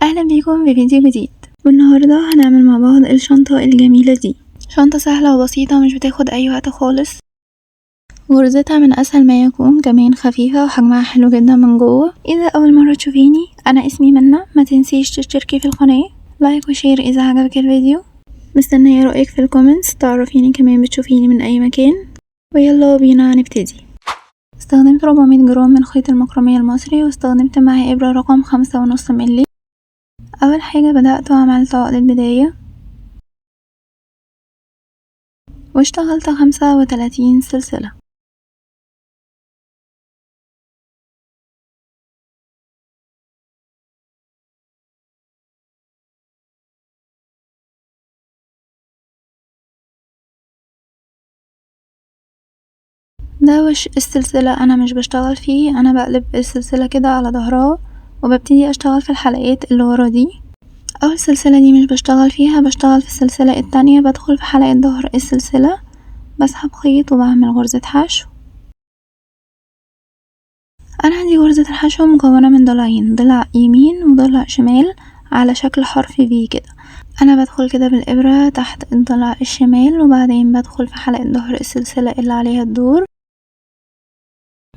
اهلا بيكم في فيديو جديد، والنهارده هنعمل مع بعض الشنطة الجميلة دي. شنطة سهلة وبسيطة مش بتاخد اي وقت خالص، غرزتها من اسهل ما يكون، كمان خفيفة وحجمها حلو جدا من جوه. اذا اول مرة تشوفيني، انا اسمي منى. ما تنسيش تشتركي في القناة، لايك وشير اذا عجبك الفيديو. مستنية رأيك في الكومنتس، تعرفيني كمان بتشوفيني من اي مكان. ويلا بينا نبتدي. استخدمت 400 جرام من خيط المكرمية المصري، واستخدمت معاه ابرة رقم 5.5 مللي. اول حاجة بدأت وعملت عقدة بداية واشتغلت 35 سلسلة. ده وش السلسلة، انا مش بشتغل فيه، انا بقلب السلسلة كده على ظهرها وببتدي اشتغل في الحلقات اللي ورا دي. اول سلسلة دي مش بشتغل فيها، بشتغل في السلسلة التانية. بدخل في حلقة ظهر السلسلة، بسحب خيط وبعمل غرزة حشو. انا عندي غرزة الحشو مكونة من ضلعين، ضلع يمين وضلع شمال على شكل حرف في كده. انا بدخل كده بالابرة تحت الضلع الشمال، وبعدين بدخل في حلقة ظهر السلسلة اللي عليها الدور،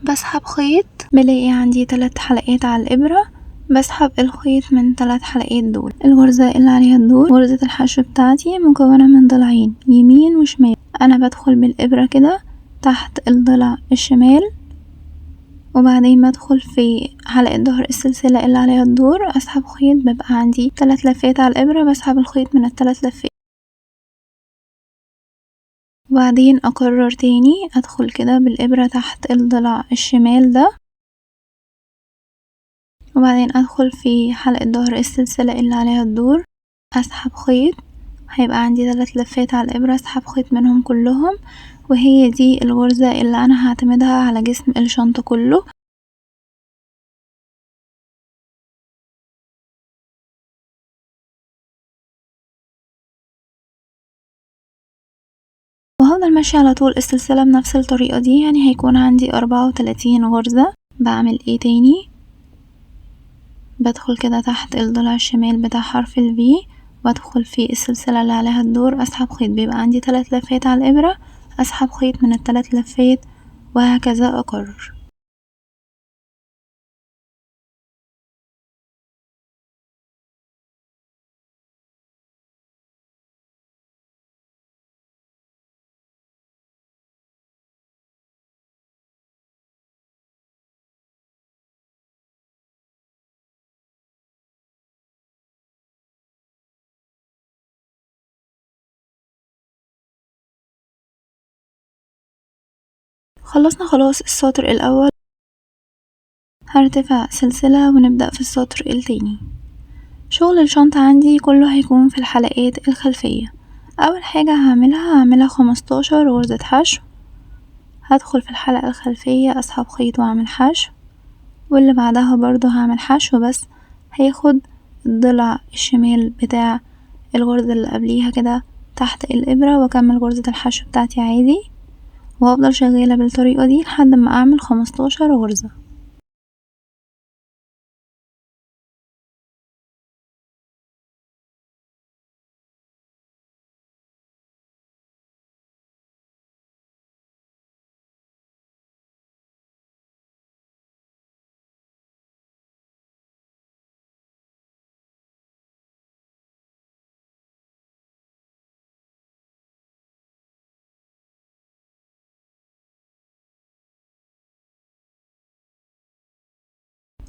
بسحب خيط. بلاقي عندي 3 حلقات على الابرة، بسحب الخيط من 3 حلقات دول. الغرزة اللي عليها الدور غرزة الحشو بتاعتي مكونة من ضلعين يمين وشمال. انا بدخل بالابرة كده تحت الضلع الشمال، وبعدين بدخل في حلقة ظهر السلسلة اللي عليها الدور، اسحب خيط. بيبقى عندي 3 لفات على الابرة، بسحب الخيط من ال3 لفات، وبعدين اكرر تاني. ادخل كده بالابرة تحت الضلع الشمال ده، وبعدين ادخل في حلقة ظهر السلسلة اللي عليها الدور، اسحب خيط. هيبقى عندي 3 لفات على الابرة، اسحب خيط منهم كلهم. وهي دي الغرزة اللي انا هعتمدها على جسم الشنطة كله. وهفضل ماشية على طول السلسلة بنفس الطريقة دي، يعني هيكون عندي 34 غرزة. بعمل ايه تاني؟ بدخل كده تحت الضلع الشمال بتاع حرف ال V، وادخل في السلسلة اللي عليها الدور، اسحب خيط. بيبقى عندي 3 لفات على الابرة، اسحب خيط من ال3 لفات، وهكذا اكرر. خلصنا خلاص السطر الاول، هرتفع سلسلة ونبدأ في السطر التاني. شغل الشنطة عندي كله هيكون في الحلقات الخلفية. اول حاجة هعملها 15 غرزة حشو. هدخل في الحلقة الخلفية، اسحب خيط واعمل حشو، واللي بعدها برضو هعمل حشو، بس هياخد الضلع الشمال بتاع الغرزة اللي قبليها كده تحت الابرة، واكمل غرزة الحشو بتاعتي عادي، وهفضل شغالة بالطريقة دي لحد ما اعمل 15 غرزة.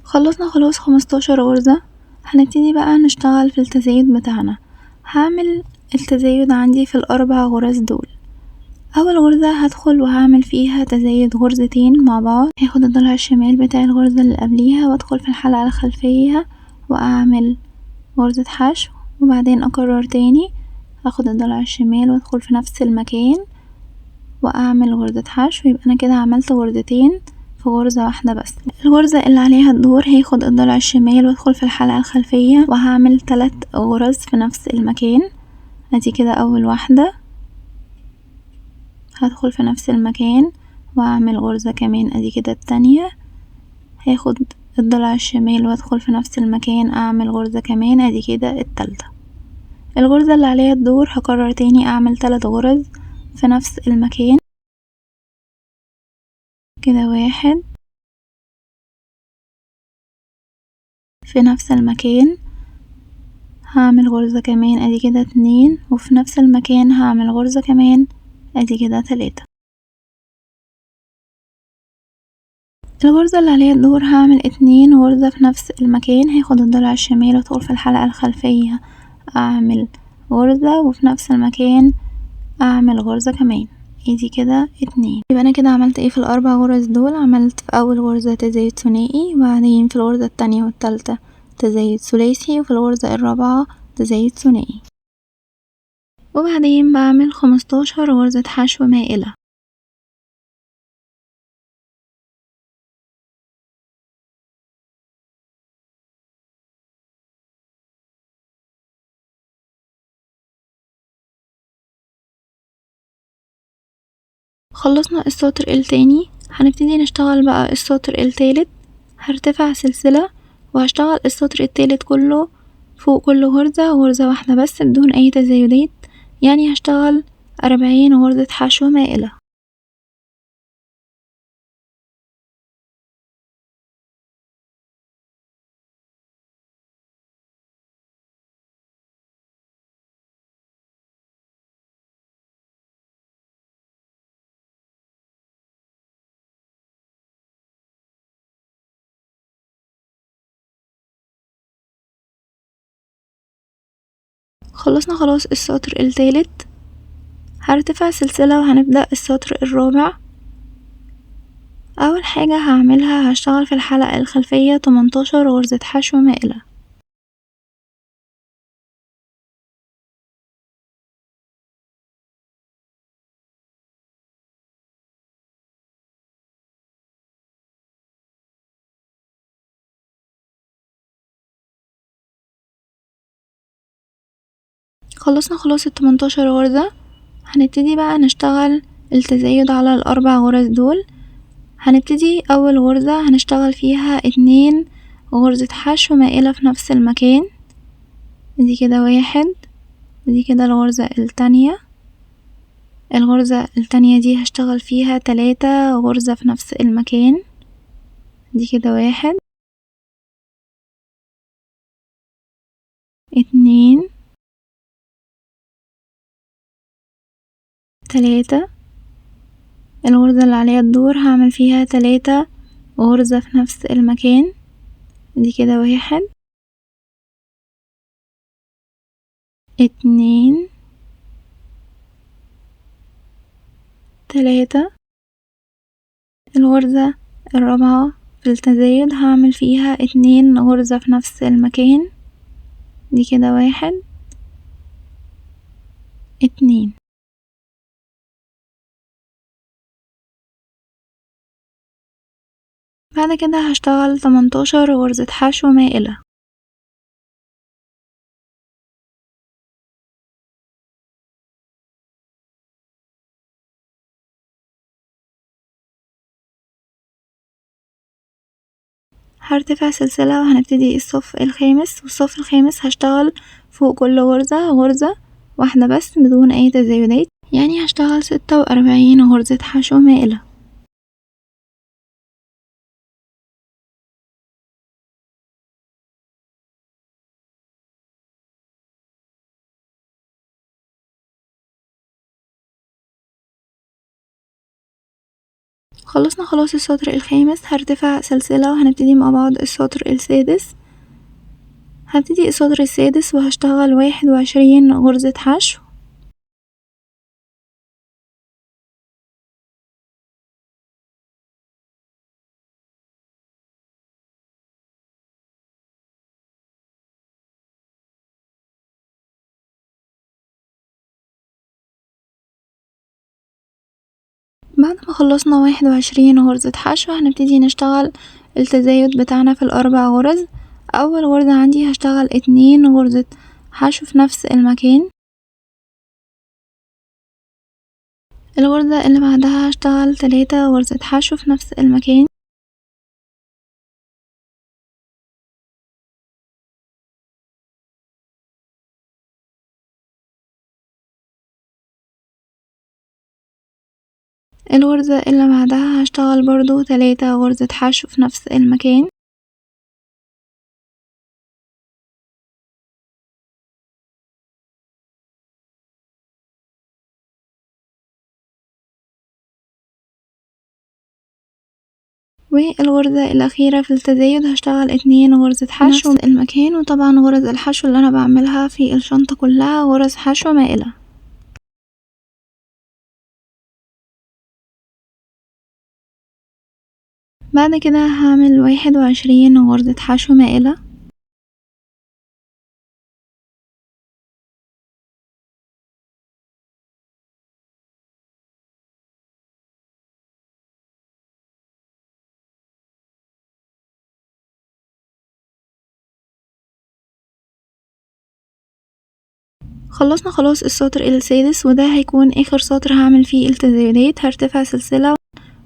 خلصنا خلاص 15 غرزة. هنبتدي بقى نشتغل في التزايد بتاعنا. هعمل التزايد عندي في ال4 غرز دول. اول غرزة هدخل وهعمل فيها تزايد غرزتين مع بعض، هاخد الضلع الشمال بتاع الغرزة اللي قبليها وادخل في الحلقة الخلفية واعمل غرزة حشو، وبعدين اكرر تاني، هاخد الضلع الشمال وادخل في نفس المكان واعمل غرزة حشو. يبقى انا كده عملت غرزتين في غرزة واحدة بس. الغرزة اللي عليها الدور هاخد الضلع الشمال وادخل في الحلقة الخلفية وهعمل 3 غرز في نفس المكان. ادي كده اول واحدة، هدخل في نفس المكان واعمل غرزة كمان. ادي كده التانية، هاخد الضلع الشمال وادخل في نفس المكان اعمل غرزة كمان، ادي كده التالتة. الغرزة اللي عليها الدور هكرر تاني اعمل 3 غرز في نفس المكان كده، 1 في نفس المكان هعمل غرزة كمان، ادي كده 2 وفي نفس المكان هعمل غرزة كمان، ادي كده 3. الغرزة اللي عليها الدور هعمل 2 غرزة في نفس المكان، هاخد الضلع الشمال وادخل في الحلقة الخلفية اعمل غرزة وفي نفس المكان اعمل غرزة كمان، ادي كده 2. يبقى انا كده عملت ايه في ال4 غرز دول؟ عملت في اول غرزة تزايد ثنائي، وبعدين في الغرزة التانية والتالتة تزايد ثلاثي، وفي الغرزة الرابعة تزايد ثنائي، وبعدين بعمل 15 غرزة حشو مائلة. خلصنا السطر التاني، هنبتدي نشتغل بقى السطر التالت. هرتفع سلسلة وهشتغل السطر التالت كله فوق كل غرزة غرزة واحدة بس بدون اي تزايدات، يعني هشتغل 40 غرزة حشو مائلة. خلصنا خلاص السطر التالت، هرتفع سلسلة وهنبدأ السطر الرابع. اول حاجة هعملها هشتغل في الحلقة الخلفية 18 غرزة حشو مائلة. خلصنا خلاص ال18 غرزة، هنبتدي بقى نشتغل التزايد على ال4 غرز دول. هنبتدي اول غرزة هنشتغل فيها 2 غرزة حشو مائلة في نفس المكان، دي كده 1، ودي كده الغرزة التانية. الغرزة التانية دي هشتغل فيها 3 غرزة في نفس المكان، دي كده 1، 2، 3. الغرزة اللي عليها الدور هعمل فيها 3 غرزة في نفس المكان، دي كده 1، 2، 3. الغرزة الرابعة في التزايد هعمل فيها 2 غرزة في نفس المكان، دي كده 1، 2. بعد كده هشتغل 18 غرزة حشو مائلة. هرتفع سلسلة وهنبتدي الصف الخامس، والصف الخامس هشتغل فوق كل غرزة غرزة واحدة بس بدون اي تزايدات، يعني هشتغل 46 غرزة حشو مائلة. خلصنا خلاص السطر الخامس، هرتفع سلسلة وهنبتدي مع بعض السطر السادس. هبتدي السطر السادس وهشتغل 21 غرزة حشو. بعد ما خلصنا 21 غرزة حشو هنبتدي نشتغل التزايد بتاعنا في ال4 غرز. اول غرزة عندي هشتغل 2 غرزة حشو في نفس المكان، الغرزة اللي بعدها هشتغل 3 غرزة حشو في نفس المكان، الغرزة اللي بعدها هشتغل برضو 3 غرزة حشو في نفس المكان، والغرزة الأخيرة في التزايد هشتغل 2 غرزة حشو في نفس المكان. وطبعا غرز الحشو اللي أنا بعملها في الشنطة كلها غرز حشو مائلة. بعد كده هعمل 21 غرزة حشو مائلة، خلصنا خلاص السطر السادس، وده هيكون اخر سطر هعمل فيه التزايدات. هرتفع سلسلة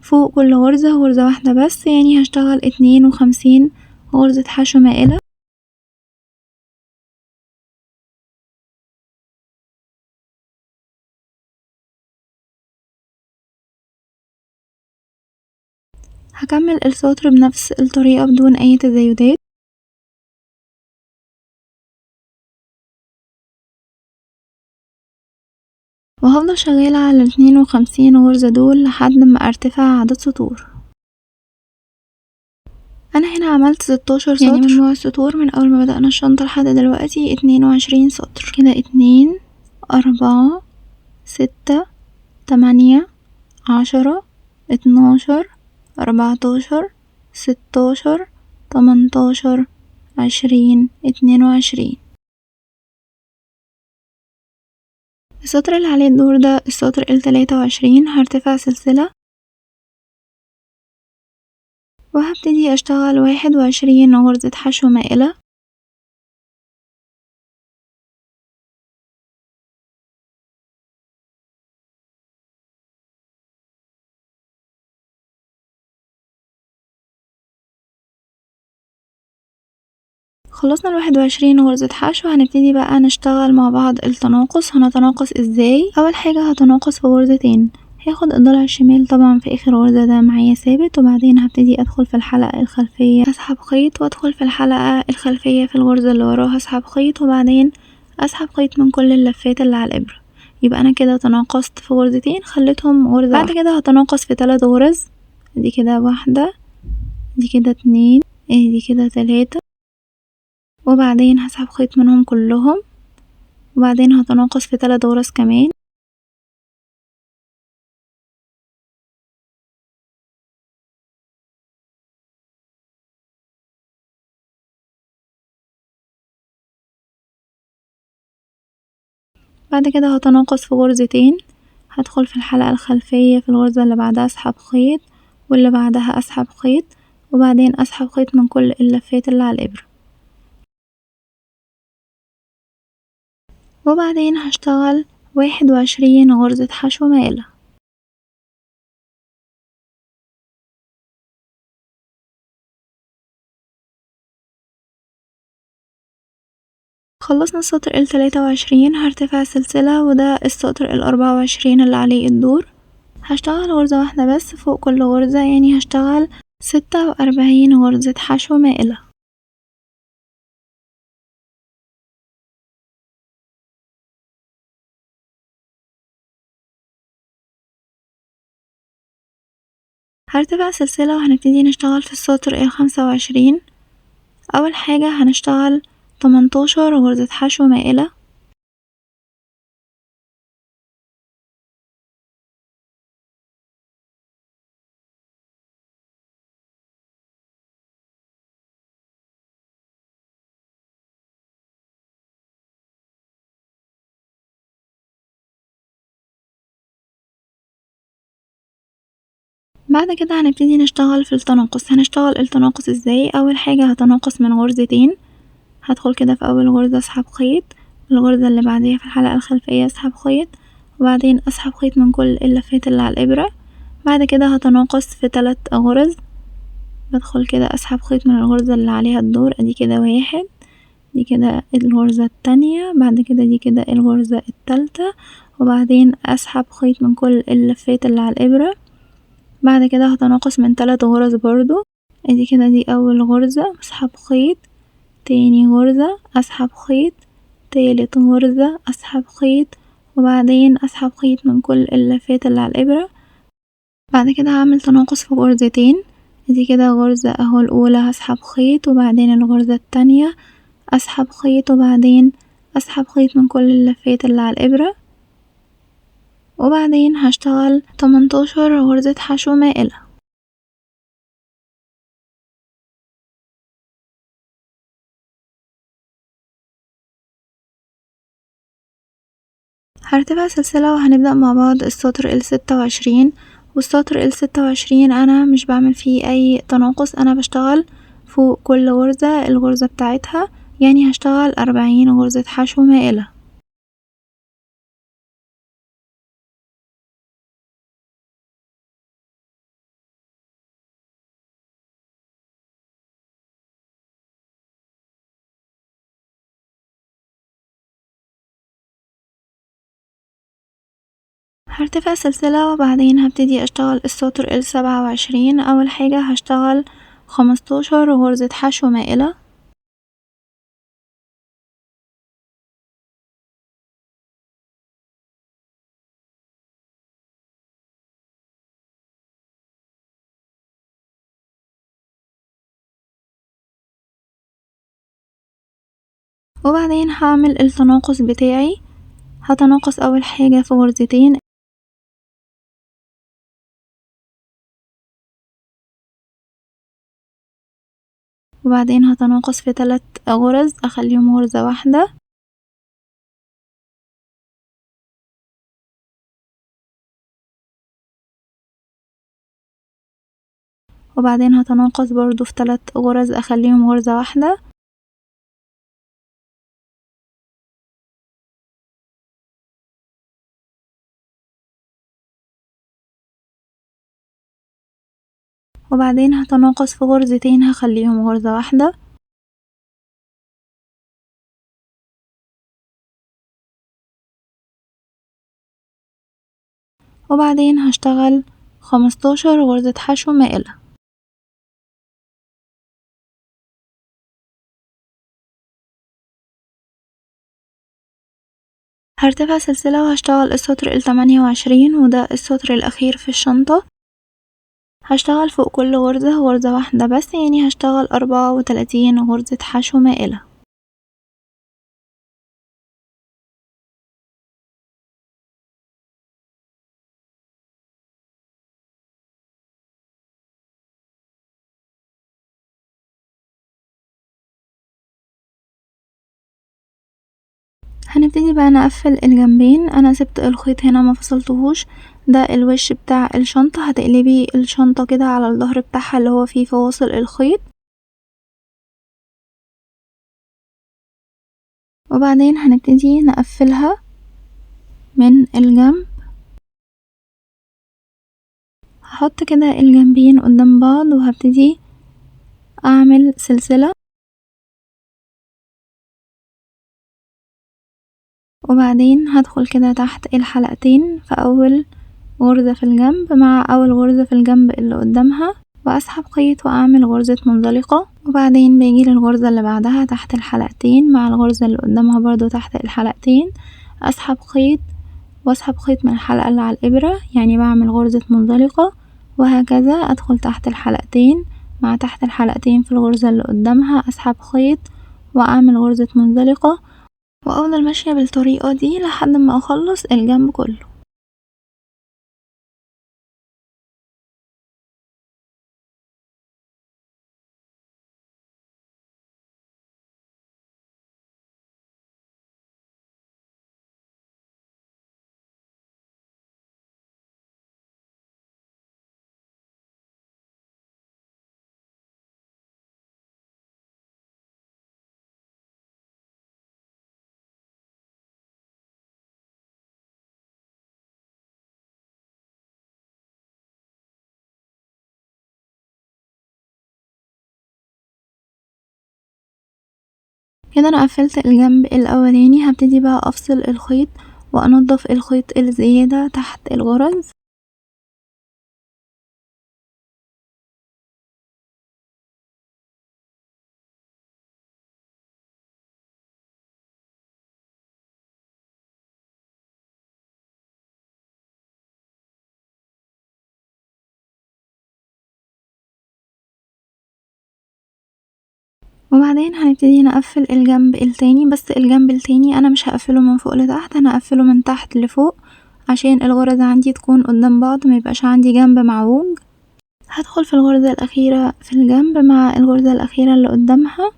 فوق كل غرزة غرزة واحدة بس، يعني هشتغل 52 غرزة حشو مائلة. هكمل السطر بنفس الطريقة بدون اي تزايدات، وهفضل شغالة على 52 غرزة دول لحد ما ارتفع عدد سطور. انا هنا عملت 16 سطر، يعني مجموع السطور من اول ما بدأنا الشنطة لحد دلوقتي 22 سطر كده. 2 4 6 8 10 12 14 16 18 20 22. السطر اللي عليه الدور ده السطر ال23. هرتفع سلسلة وهبتدي اشتغل 21 غرزة حشو مائلة، خلصنا 21 غرزة حشو. هنبتدي بقى نشتغل مع بعض التناقص. هنتناقص ازاي؟ اول حاجة هتناقص في غرزتين، هاخد الضلع الشمال طبعا في اخر غرزة ده معايا ثابت، وبعدين هبتدي ادخل في الحلقة الخلفية اسحب خيط، وادخل في الحلقة الخلفية في الغرزة اللي وراها اسحب خيط، وبعدين اسحب خيط من كل اللفات اللي على الابرة. يبقى انا كده تناقصت في غرزتين خليتهم غرزة. بعد كده هتناقص في 3 غرز، دي كده 1 دي كده 2 دي كده 3، وبعدين هسحب خيط منهم كلهم، وبعدين هتناقص في 3 غرز كمان. بعد كده هتناقص في غرزتين، هدخل في الحلقة الخلفية في الغرزة اللي بعدها اسحب خيط، واللي بعدها اسحب خيط، وبعدين اسحب خيط من كل اللفات اللي على الابرة، وبعدين هشتغل 21 غرزة حشو مائلة. خلصنا السطر ال23. هرتفع سلسلة وده السطر ال24 اللي عليه الدور. هشتغل غرزة واحدة بس فوق كل غرزة، يعني هشتغل 46 غرزة حشو مائلة. هرتفع سلسلة وهنبتدي نشتغل في السطر ال25. اول حاجة هنشتغل 18 غرزة حشو مائلة، بعد كده هنبتدي نشتغل في التناقص. هنشتغل التناقص ازاي؟ اول حاجة هتناقص من غرزتين، هدخل كده في اول غرزة اسحب خيط، الغرزة اللي بعديها في الحلقة الخلفية اسحب خيط، وبعدين اسحب خيط من كل اللفات اللي على الابرة. بعد كده هتناقص في 3 غرز، بدخل كده اسحب خيط من الغرزة اللي عليها الدور، ادي كده 1، دي كده الغرزة التانية، بعد كده دي كده الغرزة التالتة، وبعدين اسحب خيط من كل اللفات اللي على الابرة، بعد كده هتناقص من 3 غرز برضو. ادي كده دي اول غرزة، اسحب خيط، تاني غرزة اسحب خيط، تالت غرزة اسحب خيط، وبعدين اسحب خيط من كل اللفات اللي على الابرة. بعد كده هعمل تناقص في غرزتين. ادي كده غرزة اهو الاولى هسحب خيط، وبعدين الغرزة التانية اسحب خيط، وبعدين اسحب خيط من كل اللفات اللي على الابرة، وبعدين هشتغل 18 غرزة حشو مائلة. هرتبها سلسلة وهنبدأ مع بعض السطر ال26. والسطر ال26 انا مش بعمل فيه اي تناقص، انا بشتغل فوق كل غرزة الغرزة بتاعتها، يعني هشتغل 40 غرزة حشو مائلة. هرتفع سلسلة وبعدين هبتدي اشتغل السطر ال27. اول حاجة هشتغل 15 غرزة حشو مائلة، وبعدين هعمل التناقص بتاعي. هتناقص اول حاجة في غرزتين، وبعدين هتناقص في 3 غرز اخليهم غرزة واحدة، وبعدين هتناقص برضو في 3 غرز اخليهم غرزة واحدة، وبعدين هتناقص في غرزتين هخليهم غرزة واحدة، وبعدين هشتغل 15 غرزة حشو مائلة. هرتفع سلسلة وهشتغل السطر ال28، وده السطر الأخير في الشنطة. هشتغل فوق كل غرزة غرزة واحدة بس، يعني هشتغل 34 غرزة حشو مائلة. هنبتدي بقى نقفل الجنبين. انا سبت الخيط هنا ما فصلتهوش، ده الوش بتاع الشنطة. هتقلبي الشنطة كده على الظهر بتاعها اللي هو فيه فواصل الخيط، وبعدين هنبتدي نقفلها من الجنب. هحط كده الجنبين قدام بعض وهبتدي اعمل سلسلة، وبعدين هدخل كده تحت الحلقتين في اول غرزة في الجنب مع اول غرزة في الجنب اللي قدامها، واسحب خيط واعمل غرزة منزلقة، وبعدين باجي للغرزة اللي بعدها تحت الحلقتين مع الغرزة اللي قدامها برضو تحت الحلقتين، اسحب خيط واسحب خيط من الحلقة اللي على الابرة، يعني بعمل غرزة منزلقة، وهكذا ادخل تحت الحلقتين مع تحت الحلقتين في الغرزة اللي قدامها اسحب خيط واعمل غرزة منزلقة، وافضل ماشية بالطريقة دي لحد ما اخلص الجنب كله. كده انا قفلت الجنب الاولاني. هبتدي بقى افصل الخيط وانضف الخيط الزيادة تحت الغرز. وبعدين هنبتدي نقفل الجنب التاني، بس الجنب التاني انا مش هقفله من فوق لتحت، انا هقفله من تحت لفوق عشان الغرز عندي تكون قدام بعض، ميبقاش عندي جنب معوج. هدخل في الغرزة الأخيرة في الجنب مع الغرزة الأخيرة اللي قدامها،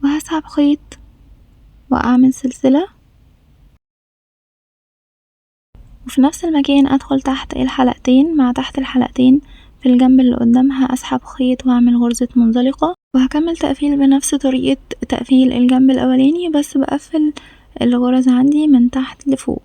وهسحب خيط وأعمل سلسلة، وفي نفس المكان أدخل تحت الحلقتين مع تحت الحلقتين في الجنب اللي قدامها أسحب خيط وأعمل غرزة منزلقة، وهكمل تقفيل بنفس طريقة تقفيل الجنب الأولاني، بس بقفل الغرز عندي من تحت لفوق.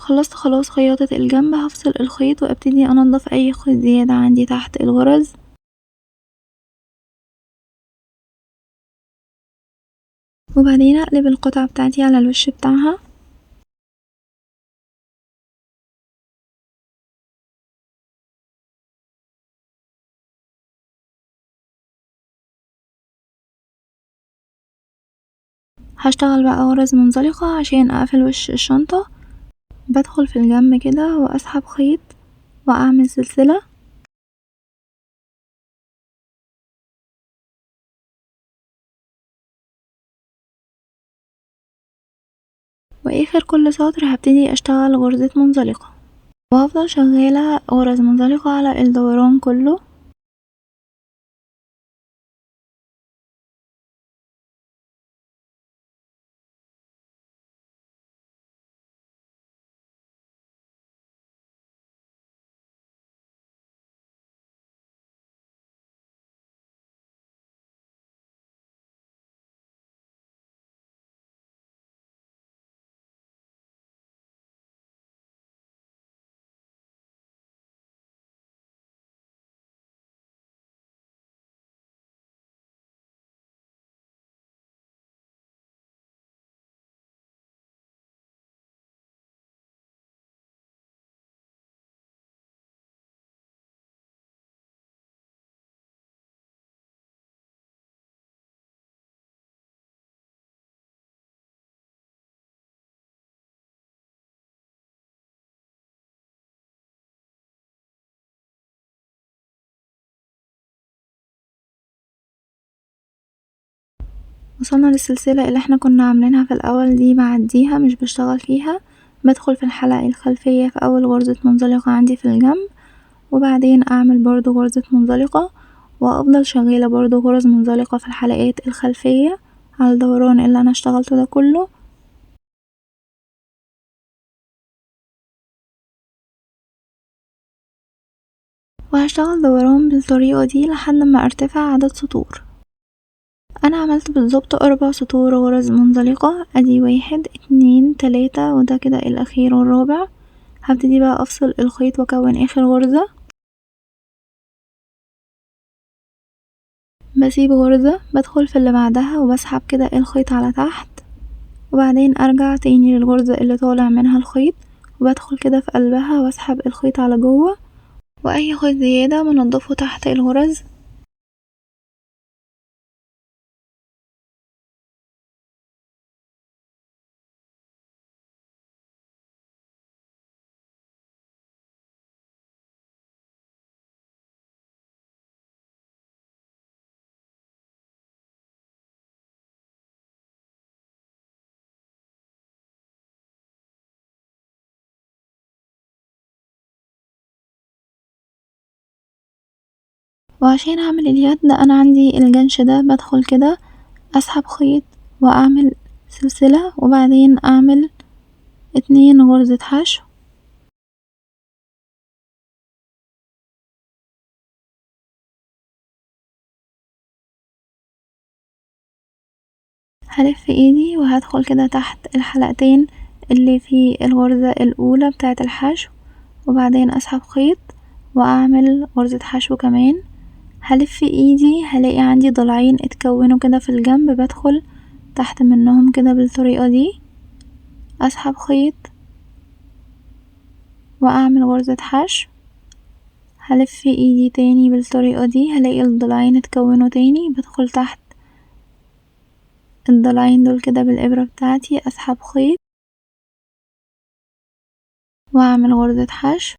خلصت خلاص خياطة الجنب، هفصل الخيط وابتدي انضف اي خيط زيادة عندي تحت الغرز، وبعدين اقلب القطعة بتاعتي على الوش بتاعها، هشتغل بقى غرز منزلقة عشان اقفل وش الشنطة. بدخل في الجنب كده واسحب خيط واعمل سلسلة، واخر كل سطر هبتدي اشتغل غرزة منزلقة، وهفضل شغالة غرز منزلقة على الدوران كله. وصلنا للسلسلة اللي احنا كنا عاملينها في الاول دي، بعديها مش بشتغل فيها، بدخل في الحلقة الخلفية في اول غرزة منزلقة عندي في الجنب، وبعدين اعمل برضو غرزة منزلقة، وافضل شغالة برضو غرز منزلقة في الحلقات الخلفية على الدوران اللي انا اشتغلته ده كله. وهشتغل دوران بالطريقة دي لحد ما ارتفع عدد سطور. انا عملت بالظبط 4 سطور غرز منزلقة، ادي 1 2 3 وده كده الاخير والرابع. هبتدي بقى افصل الخيط واكون اخر غرزة، بسيب غرزة بدخل في اللي بعدها وبسحب كده الخيط على تحت، وبعدين ارجع تاني للغرزة اللي طالع منها الخيط وبدخل كده في قلبها واسحب الخيط على جوه، واي خيط زيادة بنضفه تحت الغرز. وعشان اعمل اليد انا عندي الجنش ده، بدخل كده اسحب خيط واعمل سلسلة، وبعدين اعمل 2 غرزة حشو، هلف ايدي وهدخل كده تحت الحلقتين اللي في الغرزة الاولى بتاعة الحشو، وبعدين اسحب خيط واعمل غرزة حشو كمان، هلف ايدي هلاقي عندي ضلعين اتكونوا كده في الجنب، بدخل تحت منهم كده بالطريقة دي، اسحب خيط واعمل غرزة حشو. هلف ايدي تاني بالطريقة دي، هلاقي الضلعين اتكونوا تاني، بدخل تحت الضلعين دول كده بالابرة بتاعتي، اسحب خيط واعمل غرزة حشو،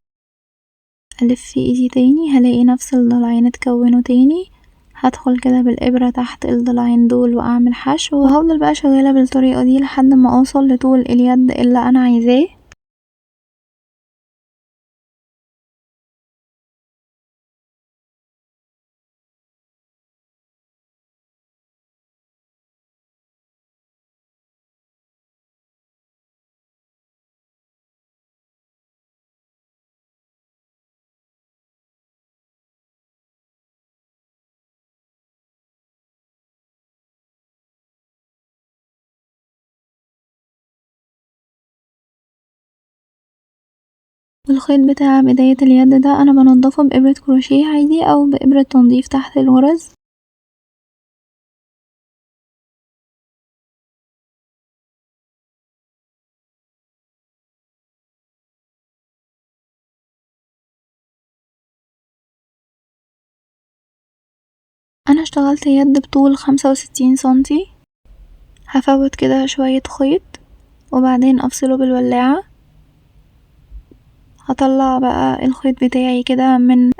الف ايدي تاني، هلاقي نفس الضلعين اتكونوا تاني، هدخل كده بالابرة تحت الضلعين دول واعمل حشو، وهفضل بقى شغالة بالطريقة دي لحد ما اوصل لطول اليد اللي انا عايزاه. والخيط بتاع بداية اليد ده انا بنضفه بإبرة كروشيه عادي او بإبرة تنظيف تحت الغرز. انا اشتغلت يد بطول 65 سنتي، هفوت كده شوية خيط وبعدين افصله بالولاعة، هطلع بقى الخيط بتاعي كده من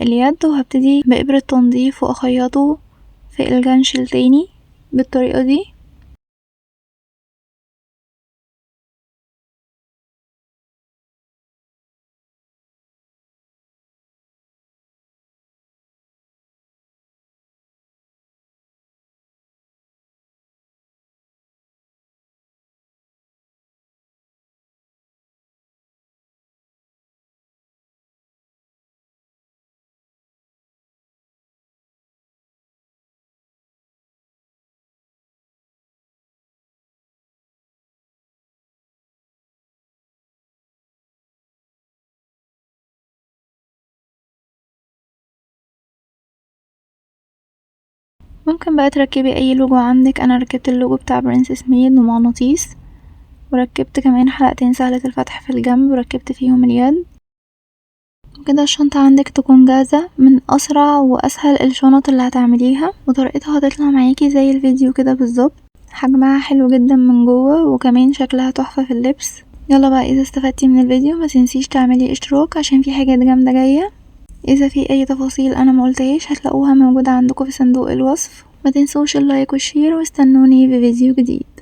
اليد، وهبتدي بإبرة تنظيف واخيطه في الجنش تاني بالطريقة دي. ممكن بقى تركبي اي لوجو عندك، انا ركبت اللوجو بتاع برنسس ميد ومغناطيس، وركبت كمان حلقتين سهلة الفتح في الجنب وركبت فيهم اليد. وكده الشنطة عندك تكون جاهزة، من اسرع واسهل الشنط اللي هتعمليها، وطريقتها هتطلع معاكي زي الفيديو كده بالظبط، حجمها حلو جدا من جوه وكمان شكلها تحفة في اللبس. يلا بقى، اذا استفدتي من الفيديو ما تنسيش تعملي اشتراك عشان في حاجات جامدة جاية. اذا في اي تفاصيل انا ما قلتهاش هتلاقوها موجودة عندكم في صندوق الوصف. ما تنسوش اللايك والشير، واستنوني في فيديو جديد.